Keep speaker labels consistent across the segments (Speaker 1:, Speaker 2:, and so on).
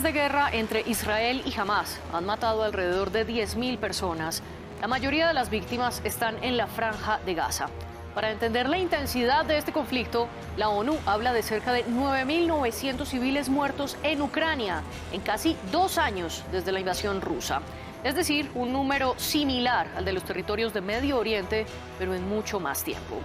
Speaker 1: mes de guerra entre Israel y Hamás han matado alrededor de 10.000 personas. La mayoría de las víctimas están en la franja de Gaza. Para entender la intensidad de este conflicto, la ONU habla de cerca de 9.900 civiles muertos en Ucrania en casi 2 años desde la invasión rusa. Es decir, un número similar al de los territorios de Medio Oriente, pero en mucho más tiempo.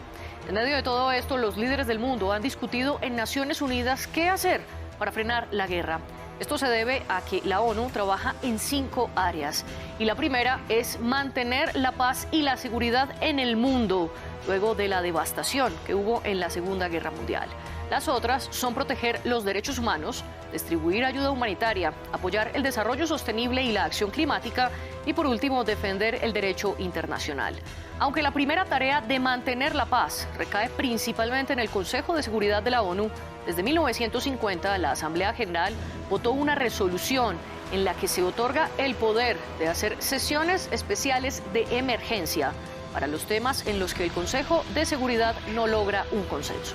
Speaker 1: En medio de todo esto, los líderes del mundo han discutido en Naciones Unidas qué hacer para frenar la guerra. Esto se debe a que la ONU trabaja en 5 áreas y la primera es mantener la paz y la seguridad en el mundo luego de la devastación que hubo en la Segunda Guerra Mundial. Las otras son proteger los derechos humanos, distribuir ayuda humanitaria, apoyar el desarrollo sostenible y la acción climática y, por último, defender el derecho internacional. Aunque la primera tarea de mantener la paz recae principalmente en el Consejo de Seguridad de la ONU, desde 1950 la Asamblea General votó una resolución en la que se otorga el poder de hacer sesiones especiales de emergencia para los temas en los que el Consejo de Seguridad no logra un consenso.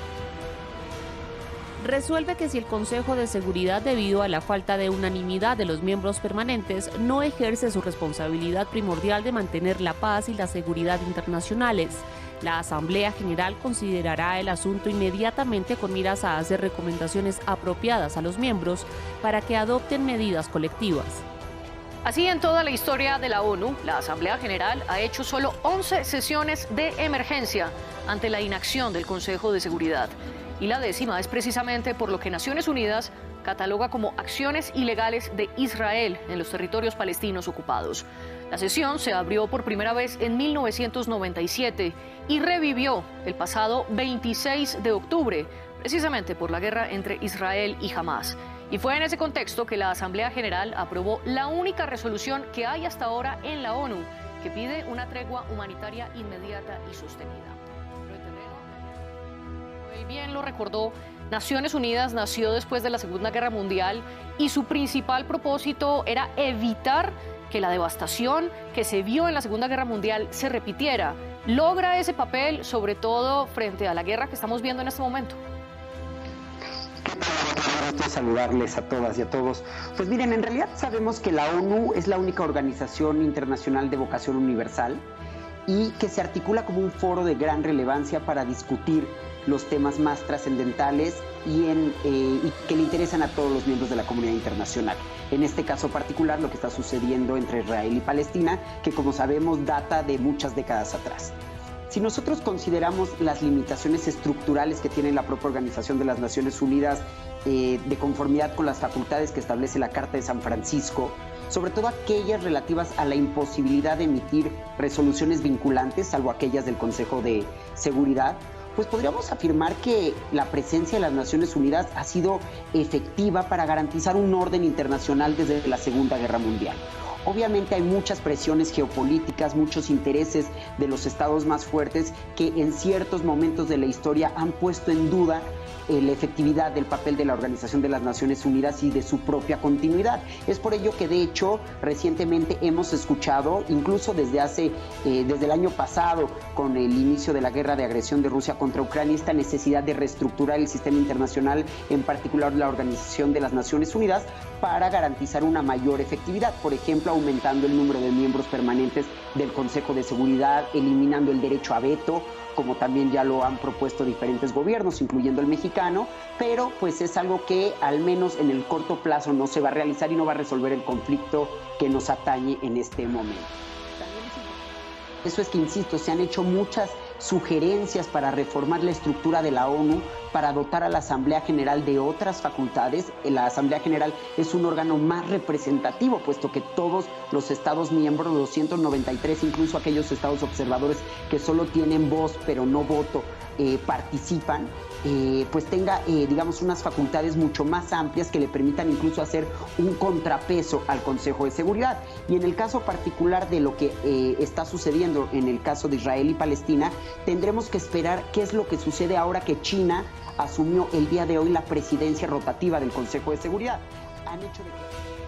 Speaker 2: Resuelve que si el Consejo de Seguridad, debido a la falta de unanimidad de los miembros permanentes, no ejerce su responsabilidad primordial de mantener la paz y la seguridad internacionales, la Asamblea General considerará el asunto inmediatamente con miras a hacer recomendaciones apropiadas a los miembros para que adopten medidas colectivas.
Speaker 1: Así, en toda la historia de la ONU, la Asamblea General ha hecho solo 11 sesiones de emergencia ante la inacción del Consejo de Seguridad. Y la 10ª es precisamente por lo que Naciones Unidas cataloga como acciones ilegales de Israel en los territorios palestinos ocupados. La sesión se abrió por primera vez en 1997 y revivió el pasado 26 de octubre, precisamente por la guerra entre Israel y Hamás. Y fue en ese contexto que la Asamblea General aprobó la única resolución que hay hasta ahora en la ONU, que pide una tregua humanitaria inmediata y sostenida. Bien lo recordó, Naciones Unidas nació después de la Segunda Guerra Mundial y su principal propósito era evitar que la devastación que se vio en la Segunda Guerra Mundial se repitiera. ¿Logra ese papel, sobre todo frente a la guerra que estamos viendo en este momento?
Speaker 3: Un gusto saludarles a todas y a todos. Pues miren, en realidad sabemos que la ONU es la única organización internacional de vocación universal y que se articula como un foro de gran relevancia para discutir los temas más trascendentales y que le interesan a todos los miembros de la comunidad internacional. En este caso particular, lo que está sucediendo entre Israel y Palestina, que como sabemos data de muchas décadas atrás. Si nosotros consideramos las limitaciones estructurales que tiene la propia Organización de las Naciones Unidas de conformidad con las facultades que establece la Carta de San Francisco, sobre todo aquellas relativas a la imposibilidad de emitir resoluciones vinculantes, salvo aquellas del Consejo de Seguridad, pues podríamos afirmar que la presencia de las Naciones Unidas ha sido efectiva para garantizar un orden internacional desde la Segunda Guerra Mundial. Obviamente hay muchas presiones geopolíticas, muchos intereses de los estados más fuertes que en ciertos momentos de la historia han puesto en duda la efectividad del papel de la Organización de las Naciones Unidas y de su propia continuidad. Es por ello que de hecho recientemente hemos escuchado, incluso desde el año pasado, con el inicio de la guerra de agresión de Rusia contra Ucrania, esta necesidad de reestructurar el sistema internacional, en particular la Organización de las Naciones Unidas, para garantizar una mayor efectividad. Por ejemplo, aumentando el número de miembros permanentes del Consejo de Seguridad, eliminando el derecho a veto, como también ya lo han propuesto diferentes gobiernos, incluyendo el mexicano, pero pues es algo que al menos en el corto plazo no se va a realizar y no va a resolver el conflicto que nos atañe en este momento. Eso es que, insisto, se han hecho muchas sugerencias para reformar la estructura de la ONU, para dotar a la Asamblea General de otras facultades. La Asamblea General es un órgano más representativo, puesto que todos los estados miembros, los 193, incluso aquellos estados observadores que solo tienen voz pero no voto, participan, pues tenga, digamos, unas facultades mucho más amplias que le permitan incluso hacer un contrapeso al Consejo de Seguridad. Y en el caso particular de lo que está sucediendo en el caso de Israel y Palestina, tendremos que esperar qué es lo que sucede ahora que China asumió el día de hoy la presidencia rotativa del Consejo de Seguridad. Han hecho de que...